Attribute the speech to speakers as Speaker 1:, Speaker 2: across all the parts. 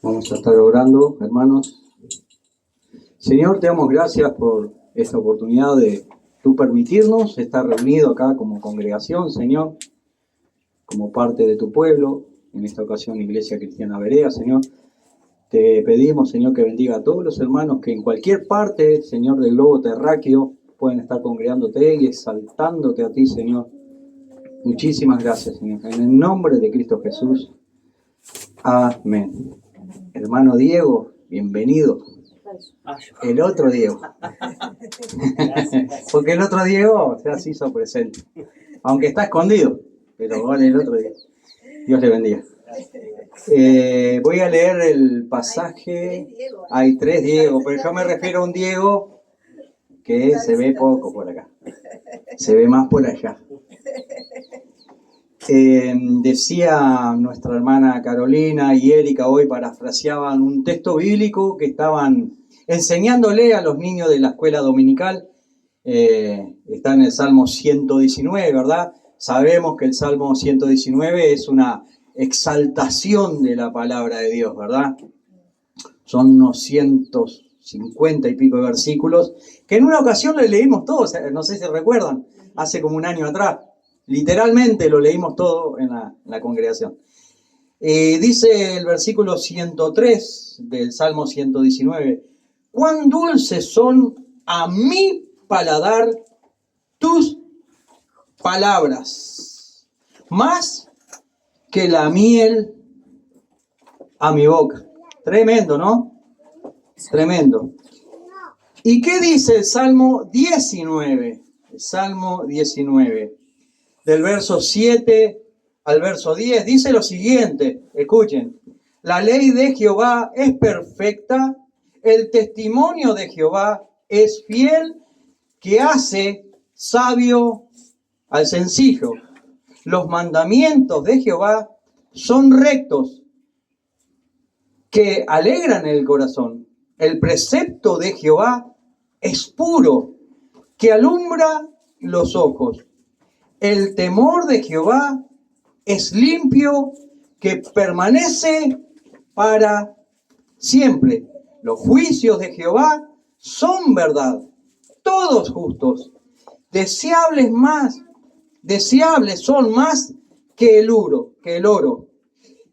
Speaker 1: Vamos a estar orando, hermanos. Señor, te damos gracias por esta oportunidad de tú permitirnos estar reunidos acá como congregación, Señor, como parte de tu pueblo, en esta ocasión Iglesia Cristiana Berea, Señor. Te pedimos, Señor, que bendiga a todos los hermanos que en cualquier parte, Señor, del globo terráqueo pueden estar congregándote y exaltándote a ti, Señor. Muchísimas gracias, Señor. En el nombre de Cristo Jesús. Amén. Hermano Diego, bienvenido. El otro Diego. Porque el otro Diego ya se hizo presente. Aunque está escondido. Pero vale, el otro Diego. Dios le bendiga. Voy a leer el pasaje. Hay 3 Diego, pero yo me refiero a un Diego que se ve poco por acá. Se ve más por allá. Decía nuestra hermana Carolina y Erika hoy, parafraseaban un texto bíblico que estaban enseñándole a los niños de la escuela dominical. Está en el Salmo 119, ¿verdad? Sabemos que el Salmo 119 es una exaltación de la palabra de Dios, ¿verdad? Son unos 150 y pico de versículos que en una ocasión le leímos todos, no sé si recuerdan, hace como un año atrás. Literalmente lo leímos todo en la congregación. Dice el versículo 103 del Salmo 119, cuán dulces son a mi paladar tus palabras, más que la miel a mi boca. Tremendo, ¿no? Tremendo. ¿Y qué dice el Salmo 19? El Salmo 19. Del verso 7 al verso 10, dice lo siguiente, escuchen, la ley de Jehová es perfecta, el testimonio de Jehová es fiel, que hace sabio al sencillo. Los mandamientos de Jehová son rectos, que alegran el corazón. El precepto de Jehová es puro, que alumbra los ojos. El temor de Jehová es limpio, que permanece para siempre. Los juicios de Jehová son verdad, todos justos. Deseables son más que el oro,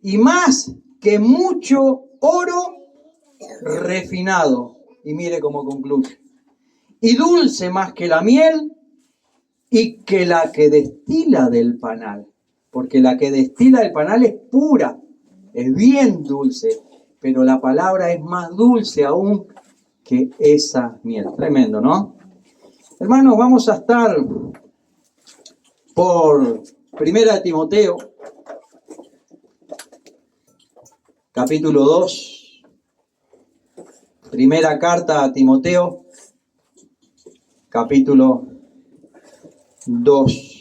Speaker 1: y más que mucho oro refinado. Y mire cómo concluye. Y dulce más que la miel, y que la que destila del panal, porque la que destila del panal es pura, es bien dulce, pero la palabra es más dulce aún que esa miel. Tremendo, ¿no? Hermanos, vamos a estar por 1 Timoteo, capítulo 2, primera carta a Timoteo, capítulo 2.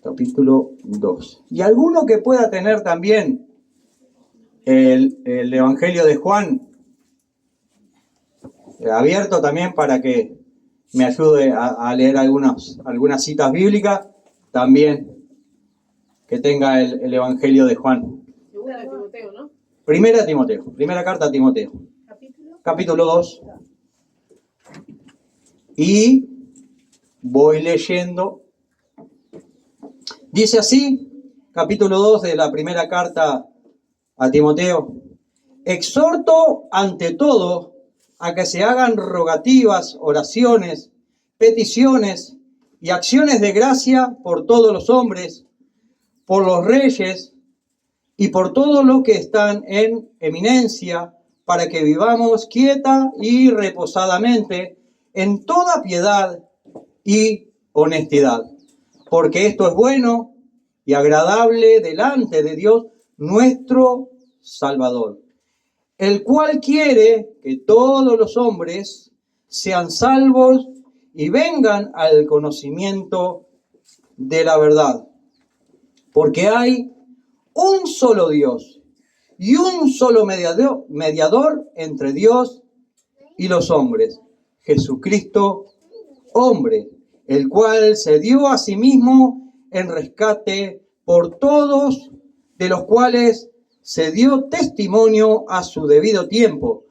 Speaker 1: Capítulo 2. Y alguno que pueda tener también el Evangelio de Juan abierto también para que me ayude a leer algunas citas bíblicas, también que tenga el Evangelio de Juan.
Speaker 2: Segunda de Timoteo, ¿no?
Speaker 1: Primera Timoteo, primera carta a Timoteo. Capítulo 2. Y voy leyendo. Dice así, capítulo 2 de la primera carta a Timoteo. Exhorto ante todo a que se hagan rogativas, oraciones, peticiones y acciones de gracia por todos los hombres, por los reyes y por todos los que están en eminencia, para que vivamos quieta y reposadamente en toda piedad y honestidad. Porque esto es bueno y agradable delante de Dios nuestro Salvador, el cual quiere que todos los hombres sean salvos y vengan al conocimiento de la verdad. Porque hay un solo Dios y un solo mediador entre Dios y los hombres, Jesucristo, hombre, el cual se dio a sí mismo en rescate por todos, de los cuales se dio testimonio a su debido tiempo.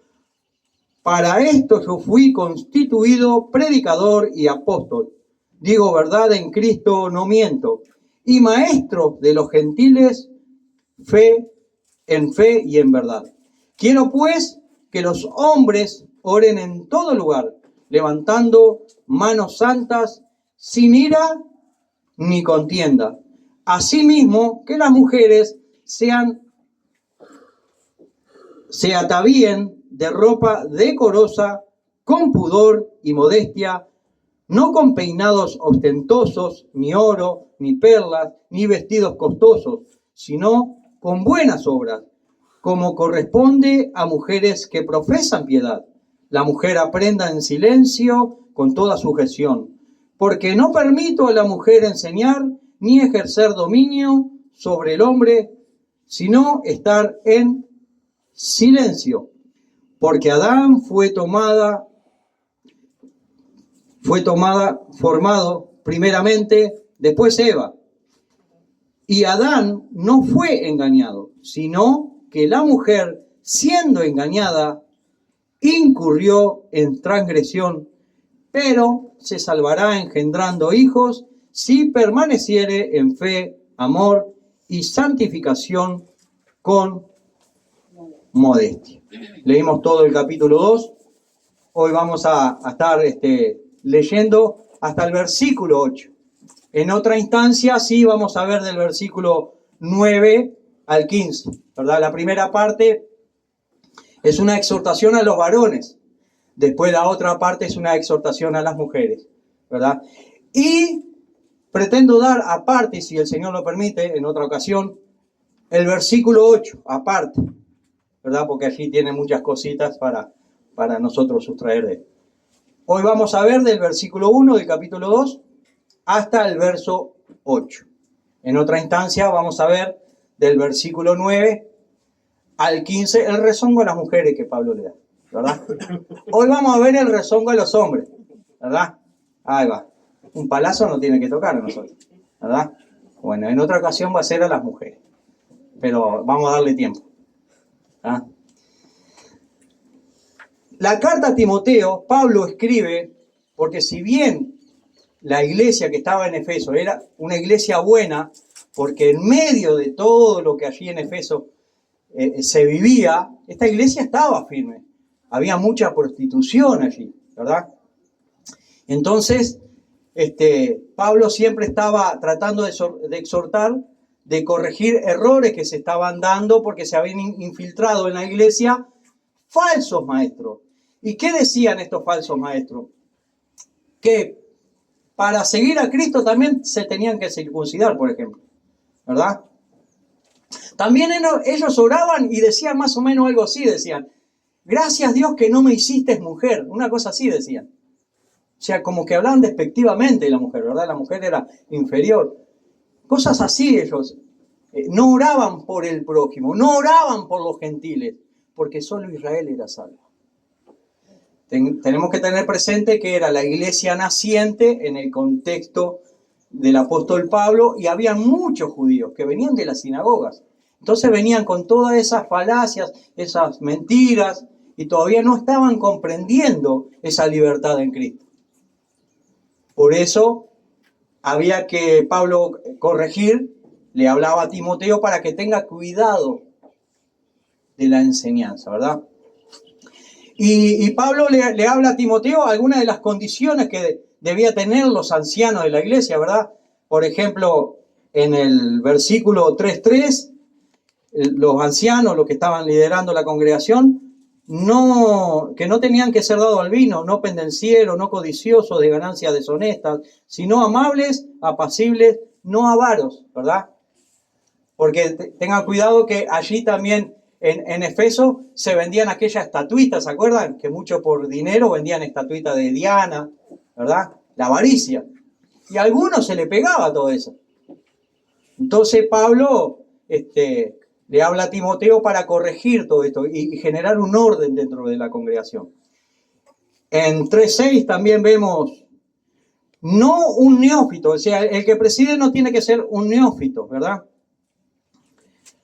Speaker 1: Para esto yo fui constituido predicador y apóstol. Digo verdad en Cristo, no miento. Y maestro de los gentiles, en fe y en verdad. Quiero pues que los hombres oren en todo lugar, levantando manos santas, sin ira ni contienda. Asimismo, que las mujeres se atavíen de ropa decorosa, con pudor y modestia, no con peinados ostentosos, ni oro, ni perlas, ni vestidos costosos, sino con buenas obras, como corresponde a mujeres que profesan piedad. La mujer aprenda en silencio con toda sujeción, porque no permito a la mujer enseñar ni ejercer dominio sobre el hombre, sino estar en silencio, porque Adán fue formado primeramente, después Eva. Y Adán no fue engañado, sino que la mujer, siendo engañada, incurrió en transgresión, pero se salvará engendrando hijos si permaneciere en fe, amor y santificación con modestia. Leímos todo el capítulo 2. Hoy vamos a estar leyendo hasta el versículo 8. En otra instancia sí vamos a ver del versículo 9 al 15, ¿verdad? La primera parte es una exhortación a los varones. Después la otra parte es una exhortación a las mujeres, ¿verdad? Y pretendo dar aparte, si el Señor lo permite, en otra ocasión, el versículo 8, aparte, ¿verdad? Porque allí tiene muchas cositas para nosotros sustraer de él. Hoy vamos a ver del versículo 1 del capítulo 2 hasta el verso 8. En otra instancia vamos a ver del versículo 9 al 15 el rezongo a las mujeres que Pablo le da, ¿verdad? Hoy vamos a ver el rezongo a los hombres, ¿verdad? Ahí va. Un palazo no tiene que tocar a nosotros, ¿verdad? Bueno, en otra ocasión va a ser a las mujeres, pero vamos a darle tiempo. ¿Ah? La carta a Timoteo, Pablo escribe, porque si bien la iglesia que estaba en Efeso era una iglesia buena, porque en medio de todo lo que allí en Efeso se vivía, esta iglesia estaba firme. Había mucha prostitución allí, ¿verdad? Entonces, Pablo siempre estaba tratando de exhortar, de corregir errores que se estaban dando porque se habían infiltrado en la iglesia falsos maestros. ¿Y qué decían estos falsos maestros? Que para seguir a Cristo también se tenían que circuncidar, por ejemplo, ¿verdad? También ellos oraban y decían más o menos algo así, decían, gracias Dios que no me hiciste mujer, una cosa así decían. O sea, como que hablaban despectivamente de la mujer, ¿verdad? La mujer era inferior. Cosas así ellos. No oraban por el prójimo, no oraban por los gentiles, porque solo Israel era salvo. Tenemos que tener presente que era la iglesia naciente en el contexto del apóstol Pablo y había muchos judíos que venían de las sinagogas. Entonces venían con todas esas falacias, esas mentiras y todavía no estaban comprendiendo esa libertad en Cristo. Por eso había que Pablo corregir, le hablaba a Timoteo para que tenga cuidado de la enseñanza, ¿verdad? Y Pablo le habla a Timoteo algunas de las condiciones que debía tener los ancianos de la iglesia, ¿verdad? Por ejemplo, en el versículo 3:3, los ancianos, los que estaban liderando la congregación, que no tenían que ser dados al vino, no pendencieros, no codiciosos de ganancias deshonestas, sino amables, apacibles, no avaros, ¿verdad? Porque tengan cuidado que allí también en Efeso se vendían aquellas estatuitas, ¿se acuerdan? Que muchos por dinero vendían estatuitas de Diana, ¿verdad? La avaricia. Y a algunos se le pegaba todo eso. Entonces Pablo le habla a Timoteo para corregir todo esto y generar un orden dentro de la congregación. En 3:6 también vemos, no un neófito, o sea, el que preside no tiene que ser un neófito, ¿verdad?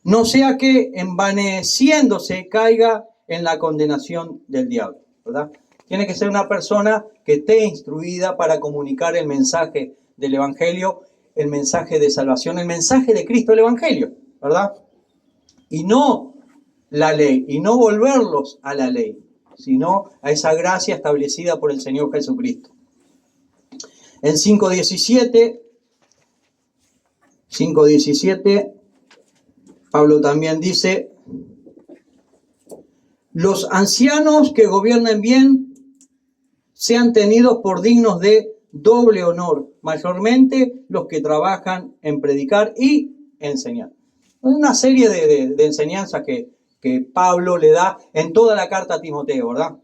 Speaker 1: no sea que envaneciéndose caiga en la condenación del diablo, ¿verdad? Tiene que ser una persona que esté instruida para comunicar el mensaje del Evangelio, el mensaje de salvación, el mensaje de Cristo, el Evangelio, ¿verdad? Y no la ley, y no volverlos a la ley, sino a esa gracia establecida por el Señor Jesucristo. En 5:17, Pablo también dice: los ancianos que gobiernen bien sean tenidos por dignos de doble honor, mayormente los que trabajan en predicar y enseñar. Una serie de enseñanzas que Pablo le da en toda la carta a Timoteo, ¿verdad?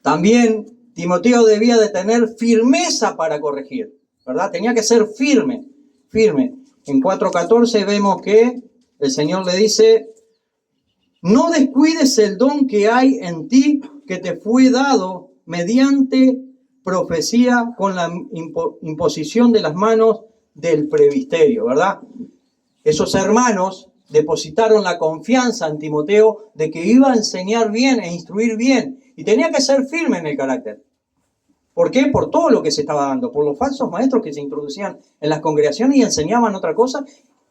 Speaker 1: También Timoteo debía de tener firmeza para corregir, ¿verdad? Tenía que ser firme. En 4:14 vemos que el Señor le dice: no descuides el don que hay en ti, que te fue dado mediante profecía con la imposición de las manos del presbiterio, ¿verdad? Esos hermanos depositaron la confianza en Timoteo de que iba a enseñar bien e instruir bien, y tenía que ser firme en el carácter. ¿Por qué? Por todo lo que se estaba dando, por los falsos maestros que se introducían en las congregaciones y enseñaban otra cosa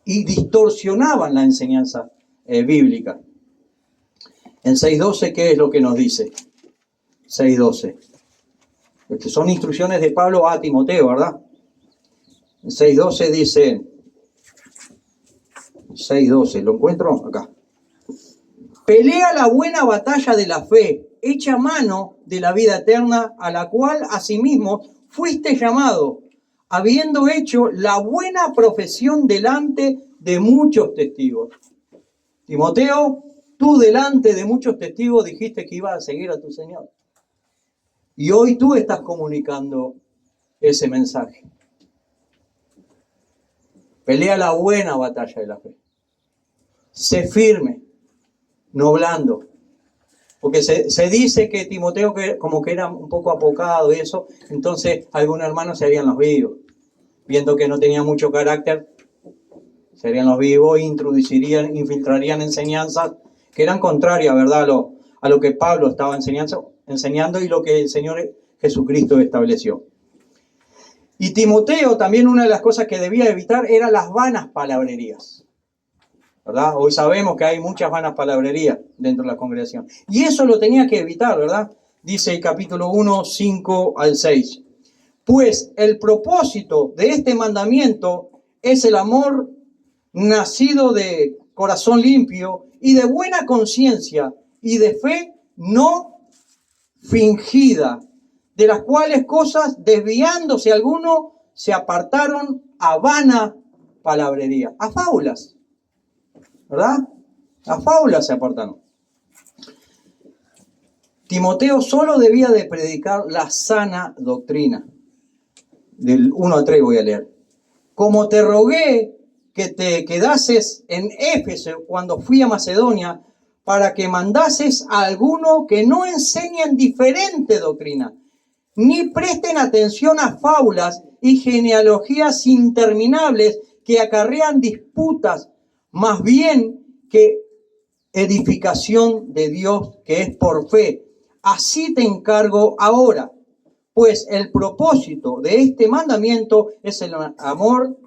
Speaker 1: y distorsionaban la enseñanza bíblica. En 6:12, ¿qué es lo que nos dice? 6:12. Estas son instrucciones de Pablo a Timoteo, ¿verdad? En 6:12 dice... 6:12, ¿lo encuentro? Acá. Pelea la buena batalla de la fe, echa mano de la vida eterna, a la cual asimismo fuiste llamado, habiendo hecho la buena profesión delante de muchos testigos. Timoteo, tú delante de muchos testigos dijiste que ibas a seguir a tu Señor. Y hoy tú estás comunicando ese mensaje. Pelea la buena batalla de la fe. Sé firme, no blando. Porque se dice que Timoteo como que era un poco apocado y eso, entonces algunos hermanos se harían los vivos. Viendo que no tenía mucho carácter, se harían los vivos e infiltrarían enseñanzas que eran contrarias, ¿verdad?, a lo que Pablo estaba enseñando y lo que el Señor Jesucristo estableció. Y Timoteo también, una de las cosas que debía evitar era las vanas palabrerías, ¿verdad? Hoy sabemos que hay muchas vanas palabrerías dentro de la congregación. Y eso lo tenía que evitar, ¿verdad? Dice el capítulo 1, 5 al 6. Pues el propósito de este mandamiento es el amor nacido de corazón limpio y de buena conciencia y de fe no fingida, de las cuales cosas, desviándose alguno, se apartaron a vana palabrería, a fábulas, ¿verdad? A fábulas se apartaron. Timoteo solo debía de predicar la sana doctrina. Del 1 al 3 voy a leer. Como te rogué que te quedases en Éfeso cuando fui a Macedonia, para que mandases a alguno que no enseñen diferente doctrina, ni presten atención a fábulas y genealogías interminables que acarrean disputas, más bien que edificación de Dios que es por fe. Así te encargo ahora, pues el propósito de este mandamiento es el amor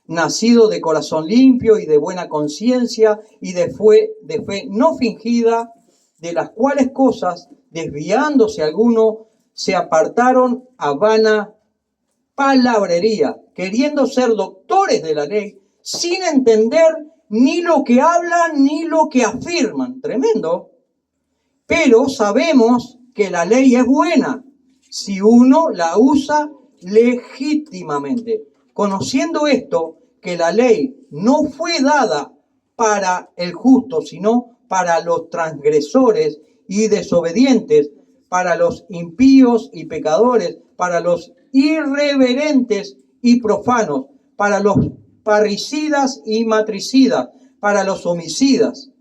Speaker 1: nacido de corazón limpio y de buena conciencia y de fe no fingida, de las cuales cosas, desviándose alguno, se apartaron a vana palabrería, queriendo ser doctores de la ley, sin entender ni lo que hablan ni lo que afirman. Tremendo. Pero sabemos que la ley es buena si uno la usa legítimamente. Conociendo esto, que la ley no fue dada para el justo, sino para los transgresores y desobedientes, para los impíos y pecadores, para los irreverentes y profanos, para los parricidas y matricidas, para los homicidas,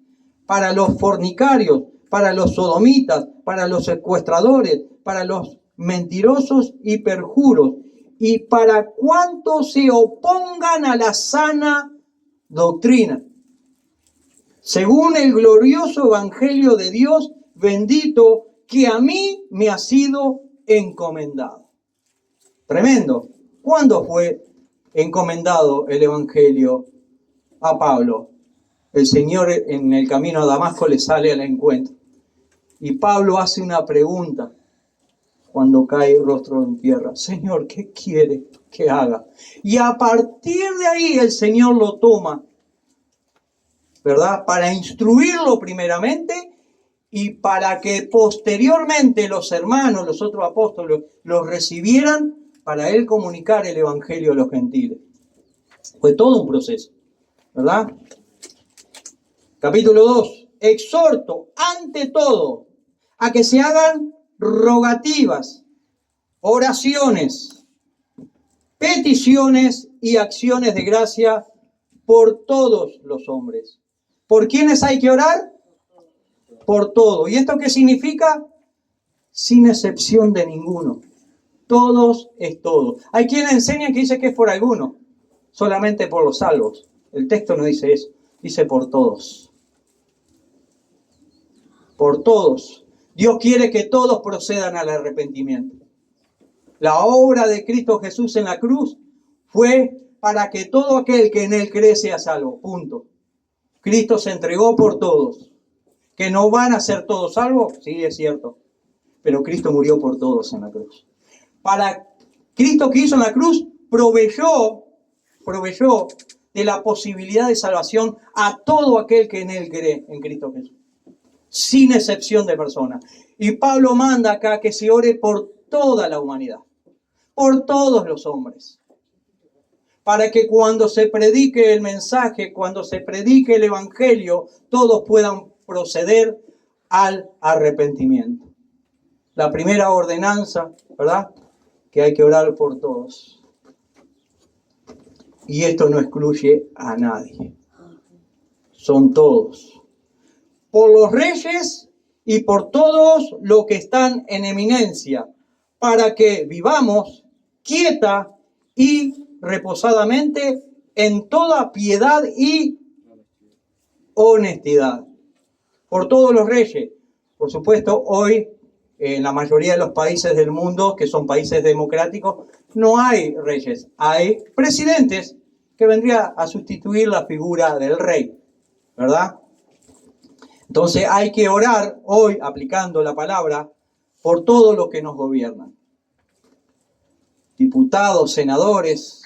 Speaker 1: para los fornicarios, para los sodomitas, para los secuestradores, para los mentirosos y perjuros, y para cuantos se opongan a la sana doctrina. según el glorioso evangelio de Dios bendito que a mí me ha sido encomendado. Tremendo. ¿Cuándo fue encomendado el evangelio a Pablo? El Señor en el camino a Damasco le sale al encuentro. Y Pablo hace una pregunta cuando cae el rostro en tierra. Señor, ¿qué quiere que haga? Y a partir de ahí el Señor lo toma, ¿verdad? Para instruirlo primeramente y para que posteriormente los hermanos, los otros apóstoles, los recibieran para él comunicar el evangelio a los gentiles. Fue todo un proceso, ¿verdad? Capítulo 2. Exhorto ante todo a que se hagan rogativas, oraciones, peticiones y acciones de gracia por todos los hombres. ¿Por quiénes hay que orar? Por todo. ¿Y esto qué significa? Sin excepción de ninguno. Todos es todo. Hay quien enseña que dice que es por alguno, solamente por los salvos. El texto no dice eso, dice por todos. Por todos. Dios quiere que todos procedan al arrepentimiento. La obra de Cristo Jesús en la cruz fue para que todo aquel que en él cree sea salvo. Punto. Cristo se entregó por todos. ¿Que no van a ser todos salvos? Sí, es cierto. Pero Cristo murió por todos en la cruz. Para Cristo que hizo en la cruz, proveyó de la posibilidad de salvación a todo aquel que en él cree, en Cristo Jesús. Sin excepción de personas. Y Pablo manda acá que se ore por toda la humanidad, por todos los hombres, para que cuando se predique el mensaje, cuando se predique el evangelio, todos puedan proceder al arrepentimiento. La primera ordenanza, ¿verdad? Que hay que orar por todos. Y esto no excluye a nadie. Son todos. Por los reyes y por todos los que están en eminencia, para que vivamos quieta y reposadamente en toda piedad y honestidad. Por todos los reyes. Por supuesto, hoy en la mayoría de los países del mundo, que son países democráticos, no hay reyes, hay presidentes, que vendría a sustituir la figura del rey, ¿verdad? Entonces hay que orar hoy, aplicando la palabra, por todos los que nos gobiernan. Diputados, senadores,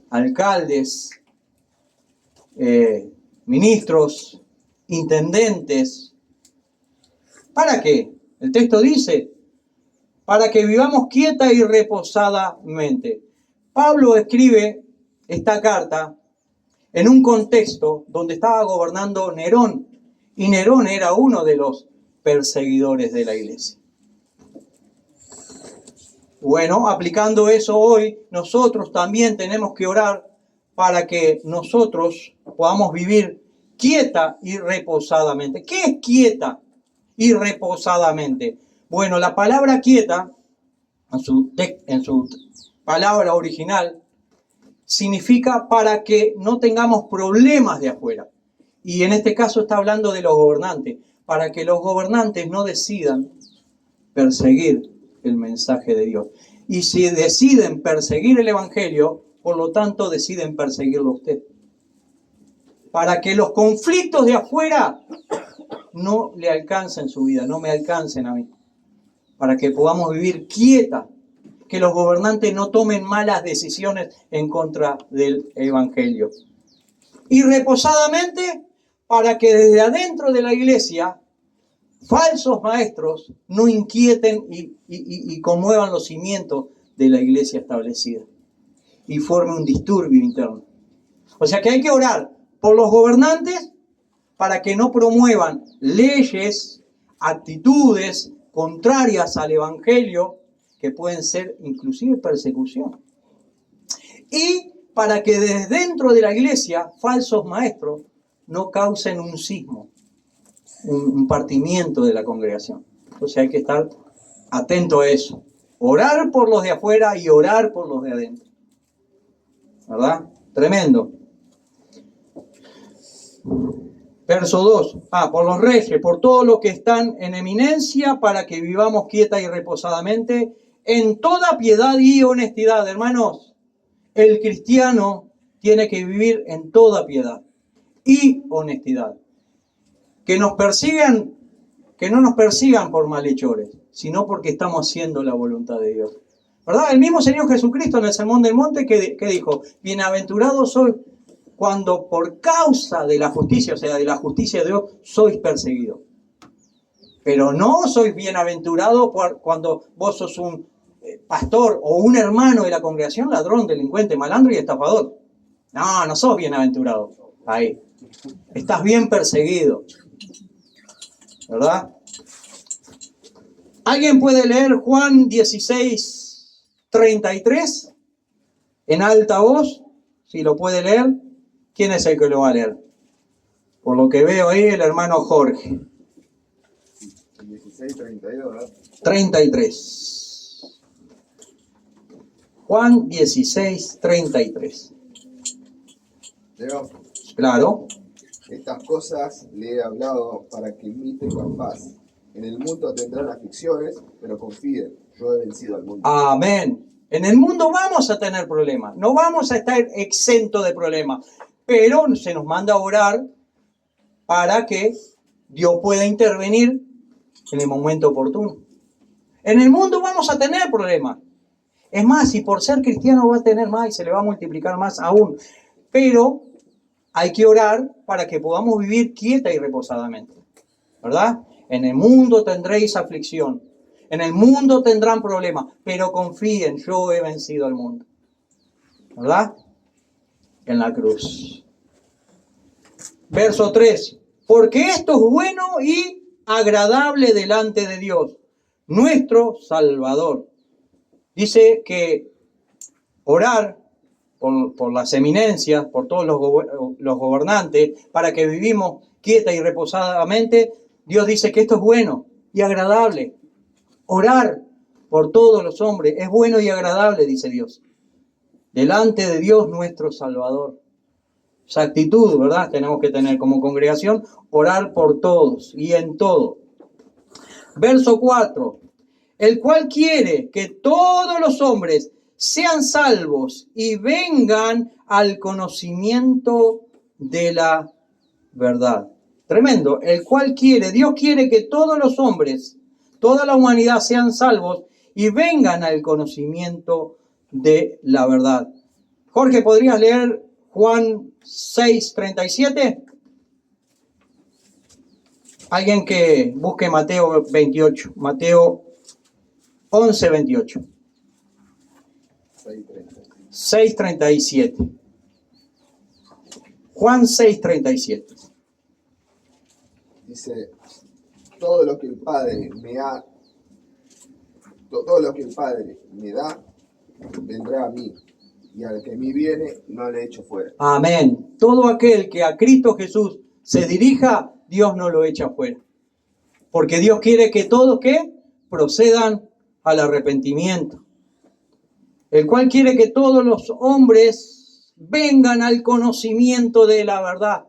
Speaker 1: alcaldes, ministros, intendentes. ¿Para qué? El texto dice, para que vivamos quieta y reposadamente. Pablo escribe esta carta en un contexto donde estaba gobernando Nerón, y Nerón era uno de los perseguidores de la iglesia. Bueno, aplicando eso hoy, nosotros también tenemos que orar para que nosotros podamos vivir quieta y reposadamente. ¿Qué es quieta y reposadamente? Bueno, la palabra quieta, en su palabra original, significa para que no tengamos problemas de afuera. Y en este caso está hablando de los gobernantes, para que los gobernantes no decidan perseguir el mensaje de Dios. Y si deciden perseguir el evangelio, por lo tanto deciden perseguirlo a usted. Para que los conflictos de afuera no le alcancen su vida, no me alcancen a mí. Para que podamos vivir quieta, que los gobernantes no tomen malas decisiones en contra del evangelio. Y reposadamente, para que desde adentro de la iglesia falsos maestros no inquieten y conmuevan los cimientos de la iglesia establecida y forme un disturbio interno. O sea que hay que orar por los gobernantes para que no promuevan leyes, actitudes contrarias al evangelio que pueden ser inclusive persecución. Y para que desde dentro de la iglesia falsos maestros no causen un cismo, un partimiento de la congregación. Entonces hay que estar atento a eso. Orar por los de afuera y orar por los de adentro. ¿Verdad? Tremendo. Verso 2. Por los reyes, por todos los que están en eminencia, para que vivamos quieta y reposadamente, en toda piedad y honestidad. Hermanos, el cristiano tiene que vivir en toda piedad y honestidad. Que nos persigan, que no nos persigan por malhechores, sino porque estamos haciendo la voluntad de Dios. ¿Verdad? El mismo Señor Jesucristo en el Sermón del Monte que dijo, bienaventurado soy cuando por causa de la justicia, o sea, de la justicia de Dios, sois perseguidos. Pero no sois bienaventurado cuando vos sos un pastor o un hermano de la congregación, ladrón, delincuente, malandro y estafador. No sos bienaventurado. Ahí. Estás bien perseguido. ¿Verdad? ¿Alguien puede leer Juan 16:33 en alta voz? Si lo puede leer. ¿Quién es el que lo va a leer? Por lo que veo ahí, el hermano Jorge.
Speaker 2: 16:32, ¿verdad?
Speaker 1: 33. Juan 16:33.
Speaker 2: Leo.
Speaker 1: Claro.
Speaker 2: Estas cosas le he hablado para que en mí tengan paz. En el mundo tendrán aflicciones, pero confíen, yo he vencido al mundo.
Speaker 1: Amén. En el mundo vamos a tener problemas, no vamos a estar exentos de problemas, pero se nos manda a orar para que Dios pueda intervenir en el momento oportuno. En el mundo vamos a tener problemas. Es más, y por ser cristiano va a tener más y se le va a multiplicar más aún. Pero hay que orar para que podamos vivir quieta y reposadamente. ¿Verdad? En el mundo tendréis aflicción. En el mundo tendrán problemas. Pero confíen, yo he vencido al mundo. ¿Verdad? En la cruz. Verso 3. Porque esto es bueno y agradable delante de Dios, nuestro Salvador. Dice que orar por las eminencias, por todos los gobernantes, para que vivimos quieta y reposadamente, Dios dice que esto es bueno y agradable. Orar por todos los hombres es bueno y agradable, dice Dios. Delante de Dios nuestro Salvador. Esa actitud, ¿verdad? Tenemos que tener como congregación, orar por todos y en todo. Verso 4. El cual quiere que todos los hombres sean salvos y vengan al conocimiento de la verdad. Tremendo. El cual quiere, Dios quiere que todos los hombres, toda la humanidad sean salvos y vengan al conocimiento de la verdad. Jorge, ¿podrías leer Juan 6:37? Alguien que busque Mateo 28, Mateo 11:28. 6:37. Juan 6:37.
Speaker 2: Dice, todo lo que el Padre me da, vendrá a mí, y al que a mí viene, no le echo fuera.
Speaker 1: Amén. Todo aquel que a Cristo Jesús se dirija, Dios no lo echa fuera. Porque Dios quiere que todos ¿qué? Procedan al arrepentimiento. El cual quiere que todos los hombres vengan al conocimiento de la verdad.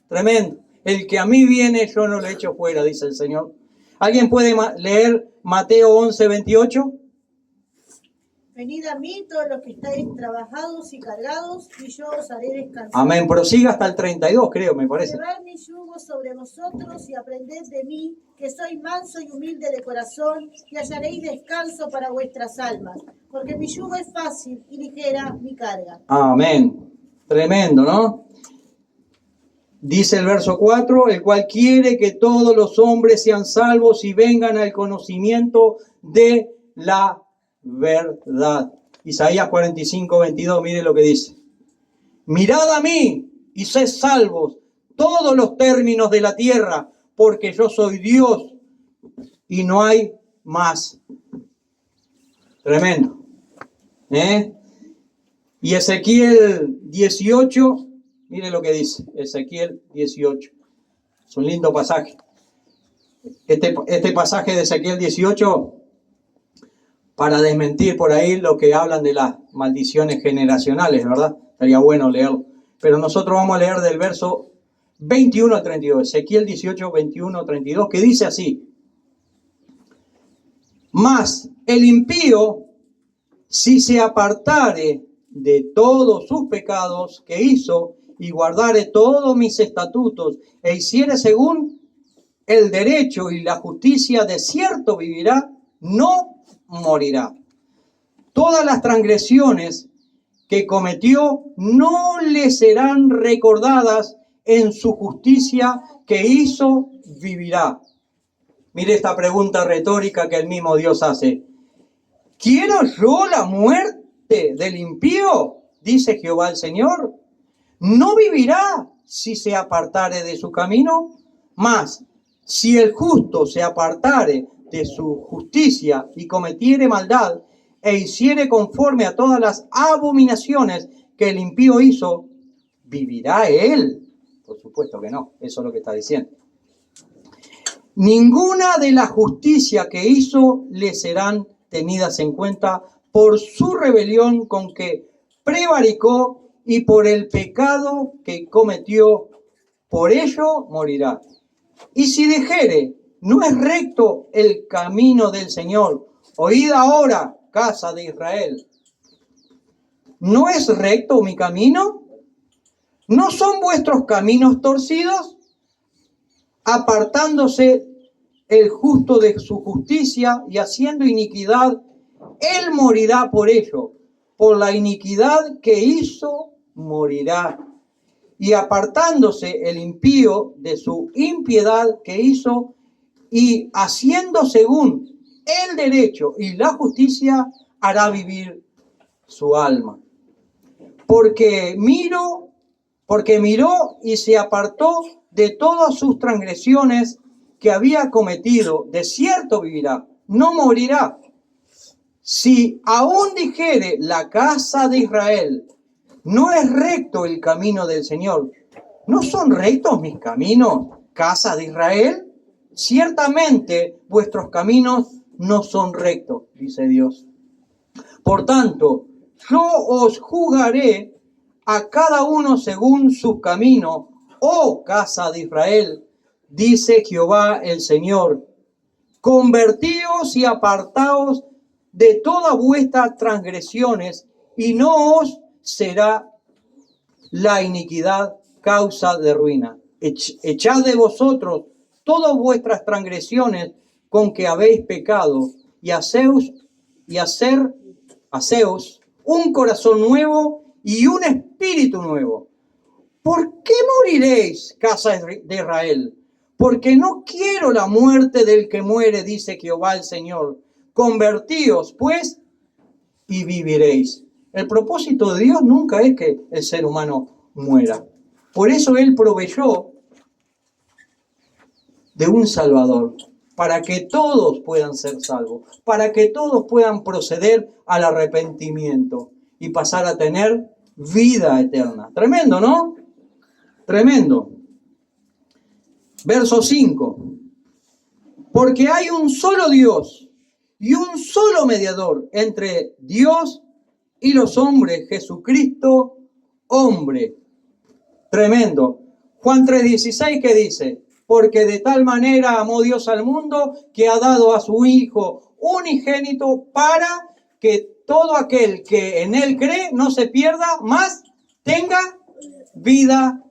Speaker 1: Tremendo. El que a mí viene, yo no lo echo fuera, dice el Señor. ¿Alguien puede leer Mateo 11:28?
Speaker 3: Venid a mí todos los que estáis trabajados y cargados, y yo os haré descansar.
Speaker 1: Amén. Prosiga hasta el 32, creo, me parece.
Speaker 3: Llevad mi yugo sobre vosotros y aprended de mí, que soy manso y humilde de corazón, y hallaréis descanso para vuestras almas, porque mi yugo es fácil y ligera mi carga.
Speaker 1: Amén. Tremendo, ¿no? Dice el verso 4, el cual quiere que todos los hombres sean salvos y vengan al conocimiento de la verdad. Isaías 45:22, mire lo que dice. Mirad a mí y sed salvos todos los términos de la tierra, porque yo soy Dios y no hay más. Tremendo. Y Ezequiel 18, mire lo que dice, Ezequiel 18. Es un lindo pasaje. Este pasaje de Ezequiel 18, para desmentir por ahí lo que hablan de las maldiciones generacionales, ¿verdad? Sería bueno leerlo. Pero nosotros vamos a leer del verso 21 al 32. Ezequiel 18, 21 al 32, que dice así: mas el impío, si se apartare de todos sus pecados que hizo, y guardare todos mis estatutos, e hiciere según el derecho y la justicia, de cierto vivirá, no morirá. Todas las transgresiones que cometió no le serán recordadas, en su justicia que hizo vivirá. Mire esta pregunta retórica que el mismo Dios hace. ¿Quiero yo la muerte del impío? Dice Jehová el Señor. ¿No vivirá si se apartare de su camino? Mas si el justo se apartare de su justicia y cometiere maldad, e hiciere conforme a todas las abominaciones que el impío hizo, ¿vivirá él? Por supuesto que no, eso es lo que está diciendo. Ninguna de la justicia que hizo le serán tenidas en cuenta por su rebelión con que prevaricó y por el pecado que cometió, por ello morirá. Y si dijere, no es recto el camino del Señor, oíd ahora, casa de Israel, ¿no es recto mi camino? ¿No son vuestros caminos torcidos? Apartándose el justo de su justicia y haciendo iniquidad, él morirá por ello. Por la iniquidad que hizo, morirá. Y apartándose el impío de su impiedad que hizo, y haciendo según el derecho y la justicia, hará vivir su alma. Porque miró y se apartó de todas sus transgresiones que había cometido, de cierto vivirá, no morirá. Si aún dijere la casa de Israel, no es recto el camino del Señor, ¿no son rectos mis caminos, casa de Israel? Ciertamente vuestros caminos no son rectos, dice Dios. Por tanto, yo os juzgaré a cada uno según su camino, oh casa de Israel, dice Jehová el Señor. Convertíos y apartaos de todas vuestras transgresiones, y no os será la iniquidad causa de ruina. Echad de vosotros todas vuestras transgresiones con que habéis pecado, y haceos un corazón nuevo y un espíritu nuevo. ¿Por qué moriréis, casa de Israel? Porque no quiero la muerte del que muere, dice Jehová el Señor. Convertíos, pues, y viviréis. El propósito de Dios nunca es que el ser humano muera. Por eso Él proveyó de un Salvador, para que todos puedan ser salvos, para que todos puedan proceder al arrepentimiento y pasar a tener vida eterna. Tremendo, ¿no? Tremendo. Verso 5. Porque hay un solo Dios y un solo mediador entre Dios y los hombres, Jesucristo, hombre. Tremendo. Juan 3:16, ¿qué dice? Porque de tal manera amó Dios al mundo que ha dado a su Hijo unigénito para que todo aquel que en Él cree no se pierda, mas tenga vida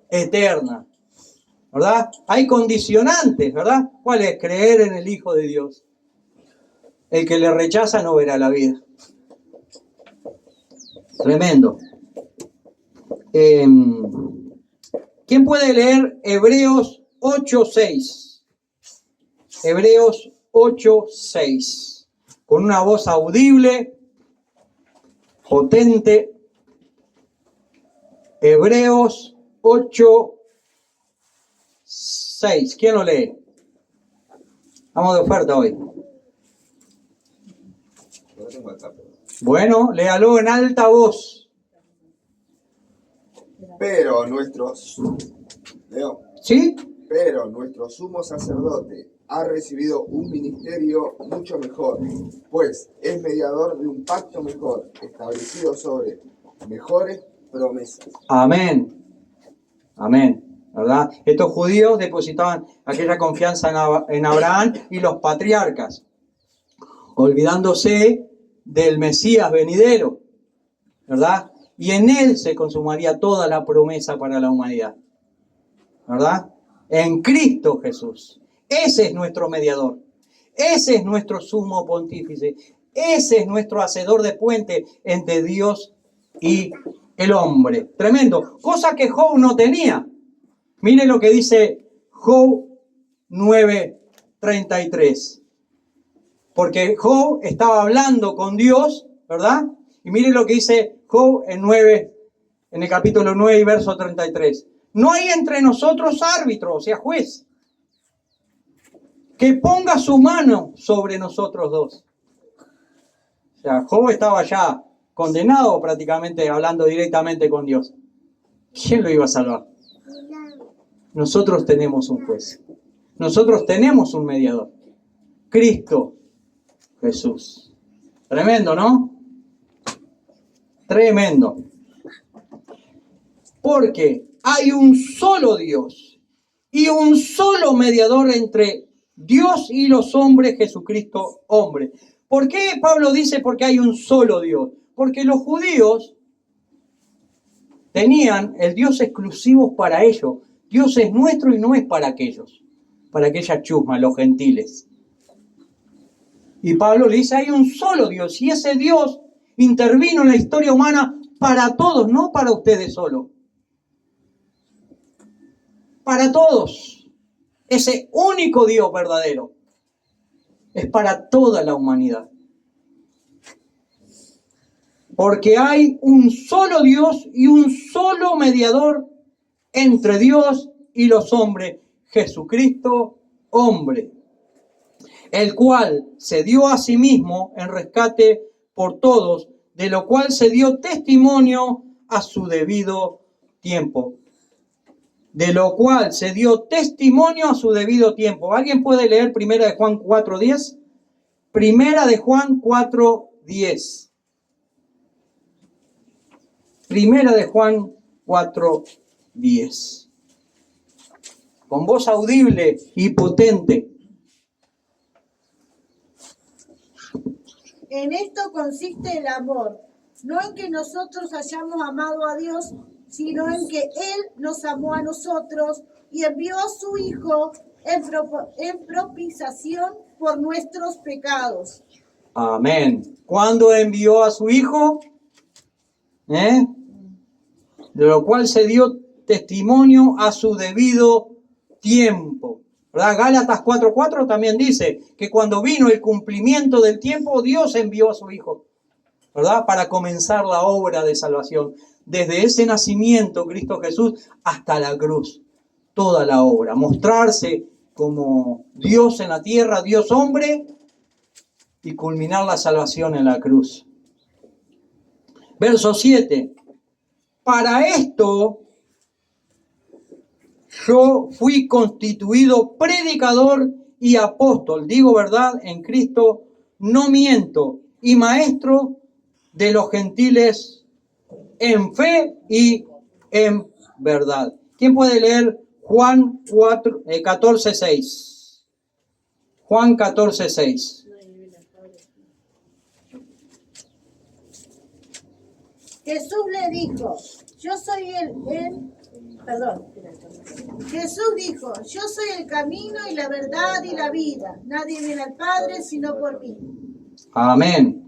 Speaker 1: eterna. ¿Verdad? Hay condicionantes, ¿verdad? ¿Cuál es? Creer en el Hijo de Dios. El que le rechaza no verá la vida. Tremendo. ¿Quién puede leer Hebreos 8:6? Hebreos 8:6. Con una voz audible, potente. Hebreos 8:6. ¿Quién lo lee? Vamos de oferta hoy. Bueno, léalo en alta voz.
Speaker 2: Pero nuestros, Leo,
Speaker 1: ¿Sí?
Speaker 2: pero nuestro sumo sacerdote ha recibido un ministerio mucho mejor, pues es mediador de un pacto mejor, establecido sobre mejores promesas.
Speaker 1: Amén. Amén. ¿verdad? Estos judíos depositaban aquella confianza en Abraham y los patriarcas, olvidándose del Mesías venidero, ¿verdad? Y en él se consumaría toda la promesa para la humanidad, ¿verdad? En Cristo Jesús. Ese es nuestro mediador. Ese es nuestro sumo pontífice. Ese es nuestro hacedor de puente entre Dios y el hombre. Tremendo. Cosa que Job no tenía. Mire lo que dice Job 9:33. Porque Job estaba hablando con Dios, ¿verdad? Y mire lo que dice Job en el capítulo 9 y verso 33. No hay entre nosotros árbitro, o sea, juez, que ponga su mano sobre nosotros dos. O sea, Job estaba ya condenado prácticamente, hablando directamente con Dios. ¿Quién lo iba a salvar? Nosotros tenemos un juez. Nosotros tenemos un mediador. Cristo Jesús. Tremendo, ¿no? Tremendo. Porque hay un solo Dios y un solo mediador entre Dios y los hombres, Jesucristo, hombre. ¿Por qué Pablo dice porque hay un solo Dios? Porque los judíos tenían el Dios exclusivo para ellos. Dios es nuestro y no es para aquellos, para aquellas chusmas, los gentiles. Y Pablo le dice, hay un solo Dios, y ese Dios intervino en la historia humana para todos, no para ustedes solo. Para todos. Ese único Dios verdadero es para toda la humanidad. Porque hay un solo Dios y un solo mediador entre Dios y los hombres, Jesucristo, hombre, el cual se dio a sí mismo en rescate por todos, de lo cual se dio testimonio a su debido tiempo. De lo cual se dio testimonio a su debido tiempo. ¿Alguien puede leer 1 de Juan 4:10? 1 de Juan 4:10. 1 de Juan 4:10. Con voz audible y potente.
Speaker 3: En esto consiste el amor, no en que nosotros hayamos amado a Dios, sino en que Él nos amó a nosotros y envió a su Hijo en propiciación por nuestros pecados.
Speaker 1: Amén. ¿Cuándo envió a su Hijo? De lo cual se dio testimonio a su debido tiempo. ¿Verdad? Gálatas 4:4 también dice que cuando vino el cumplimiento del tiempo, Dios envió a su Hijo, ¿verdad? Para comenzar la obra de salvación. Desde ese nacimiento, Cristo Jesús, hasta la cruz. Toda la obra. Mostrarse como Dios en la tierra, Dios hombre, y culminar la salvación en la cruz. Verso 7. Para esto yo fui constituido predicador y apóstol, digo verdad, en Cristo no miento, y maestro de los gentiles en fe y en verdad. ¿Quién puede leer Juan 14:6? Juan 14:6.
Speaker 3: Jesús le dijo, Jesús dijo, yo soy el camino y la verdad y la vida. Nadie viene al Padre sino por mí.
Speaker 1: Amén.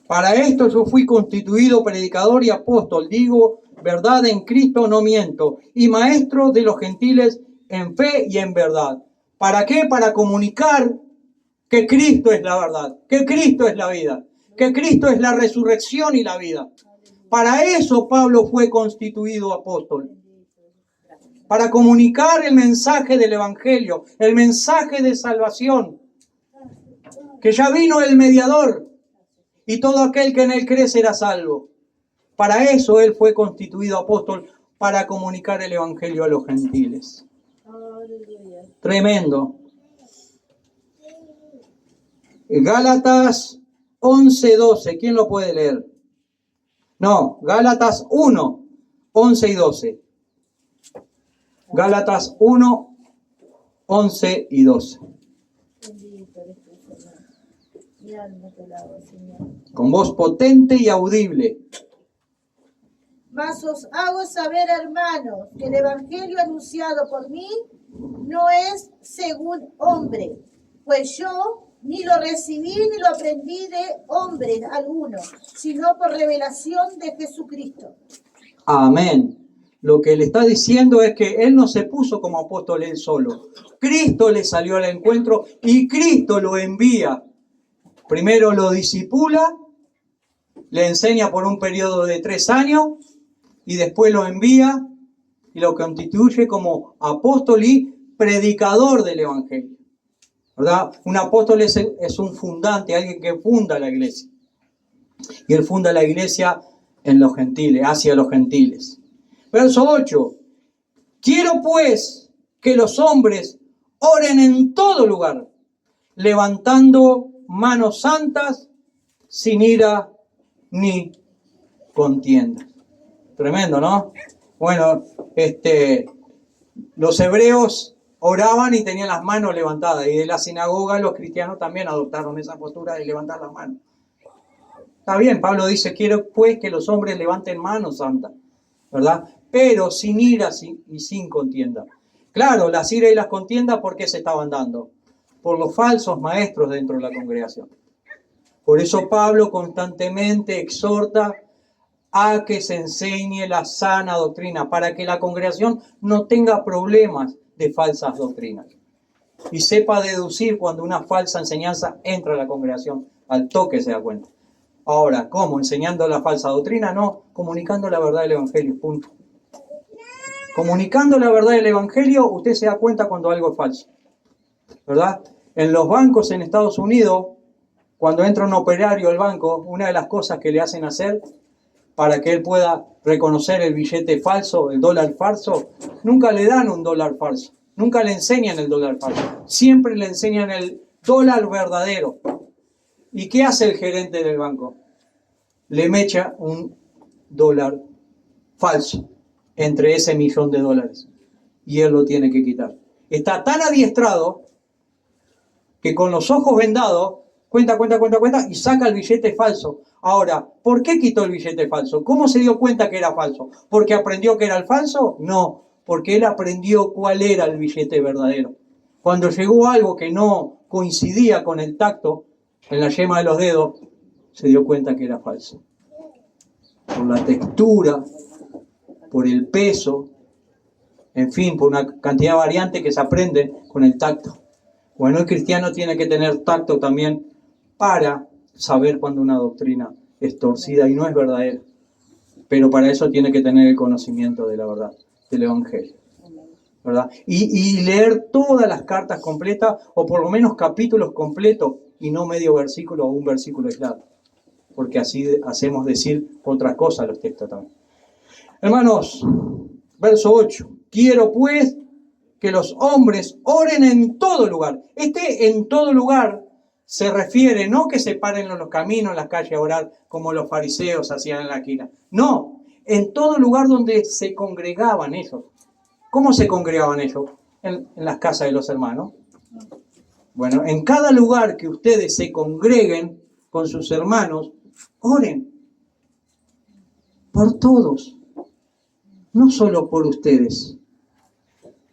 Speaker 1: Para esto yo fui constituido predicador y apóstol, digo verdad en Cristo no miento, y maestro de los gentiles en fe y en verdad. ¿Para qué? Para comunicar que Cristo es la verdad, que Cristo es la vida, que Cristo es la resurrección y la vida. Para eso Pablo fue constituido apóstol. Para comunicar el mensaje del Evangelio, el mensaje de salvación, que ya vino el mediador y todo aquel que en él cree será salvo. Para eso él fue constituido apóstol, para comunicar el Evangelio a los gentiles. Tremendo. Gálatas 11:12, ¿quién lo puede leer? No, Gálatas 1, 11 y 12. Gálatas 1, 11 y 12.
Speaker 3: Bendito eres tú, Señor. Mi alma te alaba, Señor.
Speaker 1: Con voz potente y audible.
Speaker 3: Mas os hago saber, hermanos, que el evangelio anunciado por mí no es según hombre, pues yo ni lo recibí ni lo aprendí de hombre alguno, sino por revelación de Jesucristo.
Speaker 1: Amén. Lo que le está diciendo es que él no se puso como apóstol él solo. Cristo le salió al encuentro y Cristo lo envía. Primero lo discipula, le enseña por un periodo de 3 años y después lo envía y lo constituye como apóstol y predicador del evangelio. ¿Verdad? Un apóstol es un fundante, alguien que funda la iglesia. Y él funda la iglesia en los gentiles, hacia los gentiles. Verso 8. Quiero pues que los hombres oren en todo lugar, levantando manos santas, sin ira ni contienda. Tremendo, ¿no? Bueno, los hebreos oraban y tenían las manos levantadas, y de la sinagoga los cristianos también adoptaron esa postura de levantar las manos. Está bien, Pablo dice, quiero pues que los hombres levanten manos santas, ¿verdad? Pero sin ira y sin contienda. Claro, las iras y las contiendas, ¿por qué se estaban dando? Por los falsos maestros dentro de la congregación. Por eso Pablo constantemente exhorta a que se enseñe la sana doctrina, para que la congregación no tenga problemas de falsas doctrinas. Y sepa deducir cuando una falsa enseñanza entra a la congregación. Al toque se da cuenta. Ahora, ¿cómo? ¿Enseñando la falsa doctrina? No, comunicando la verdad del evangelio, punto. Comunicando la verdad del evangelio, usted se da cuenta cuando algo es falso, ¿verdad? En los bancos en Estados Unidos, cuando entra un operario al banco, una de las cosas que le hacen hacer para que él pueda reconocer el billete falso, el dólar falso, nunca le dan un dólar falso, nunca le enseñan el dólar falso, siempre le enseñan el dólar verdadero. ¿Y qué hace el gerente del banco? Le mecha un dólar falso entre ese $1.000.000 y él lo tiene que quitar. Está tan adiestrado que con los ojos vendados cuenta y saca el billete falso. Ahora, ¿por qué quitó el billete falso? ¿Cómo se dio cuenta que era falso? ¿Porque aprendió que era el falso? No, porque él aprendió cuál era el billete verdadero. Cuando llegó algo que no coincidía con el tacto en la yema de los dedos, se dio cuenta que era falso. Por la textura, por el peso, en fin, por una cantidad de variantes que se aprenden con el tacto. Bueno, el cristiano tiene que tener tacto también para saber cuando una doctrina es torcida y no es verdadera. Pero para eso tiene que tener el conocimiento de la verdad, del evangelio, ¿verdad? Y leer todas las cartas completas, o por lo menos capítulos completos, y no medio versículo o un versículo aislado. Porque así hacemos decir otras cosas los textos también. Hermanos, verso 8. Quiero pues que los hombres oren en todo lugar. En todo lugar se refiere no que se paren en los caminos, en las calles a orar como los fariseos hacían en la esquina. No, en todo lugar donde se congregaban ellos. ¿Cómo se congregaban ellos? En las casas de los hermanos. Bueno, en cada lugar que ustedes se congreguen con sus hermanos, oren por todos. No solo por ustedes,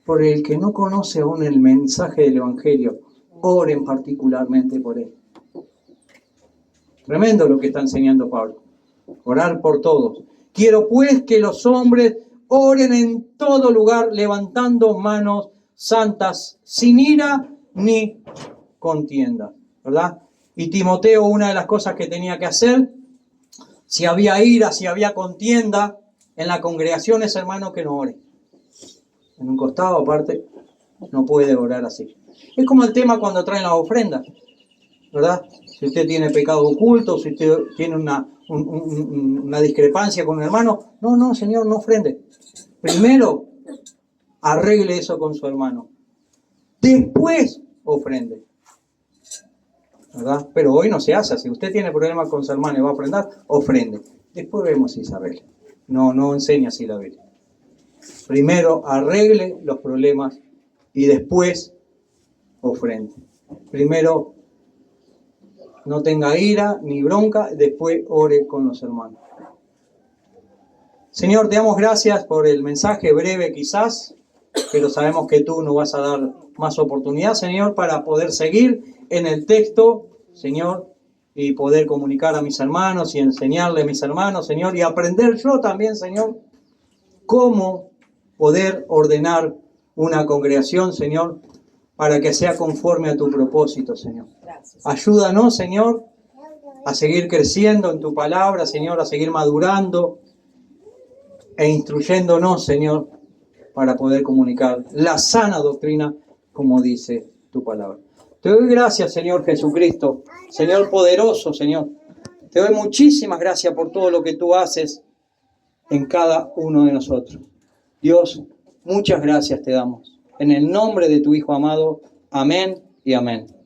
Speaker 1: por el que no conoce aún el mensaje del evangelio, oren particularmente por él. Tremendo lo que está enseñando Pablo. Orar por todos. Quiero pues que los hombres oren en todo lugar, levantando manos santas, sin ira ni contienda, ¿verdad? Y Timoteo, una de las cosas que tenía que hacer, si había ira, si había contienda en la congregación, es hermano que no ore. En un costado aparte, no puede orar así. Es como el tema cuando traen las ofrendas, ¿verdad? Si usted tiene pecado oculto, si usted tiene una discrepancia con un hermano, no, Señor, no ofrende. Primero, arregle eso con su hermano. Después, ofrende. ¿Verdad? Pero hoy no se hace. Si usted tiene problemas con su hermano y va a ofrendar, ofrende. Después vemos si se arregla. No enseña así la Biblia. Primero arregle los problemas y después ofrende. Primero no tenga ira ni bronca, después ore con los hermanos. Señor, te damos gracias por el mensaje breve quizás, pero sabemos que tú nos vas a dar más oportunidad, Señor, para poder seguir en el texto, Señor, y poder comunicar a mis hermanos y enseñarle a mis hermanos, Señor, y aprender yo también, Señor, cómo poder ordenar una congregación, Señor, para que sea conforme a tu propósito, Señor. Ayúdanos, Señor, a seguir creciendo en tu palabra, Señor, a seguir madurando e instruyéndonos, Señor, para poder comunicar la sana doctrina, como dice tu palabra. Te doy gracias, Señor Jesucristo, Señor poderoso, Señor. Te doy muchísimas gracias por todo lo que tú haces en cada uno de nosotros. Dios, muchas gracias te damos. En el nombre de tu Hijo amado, amén y amén.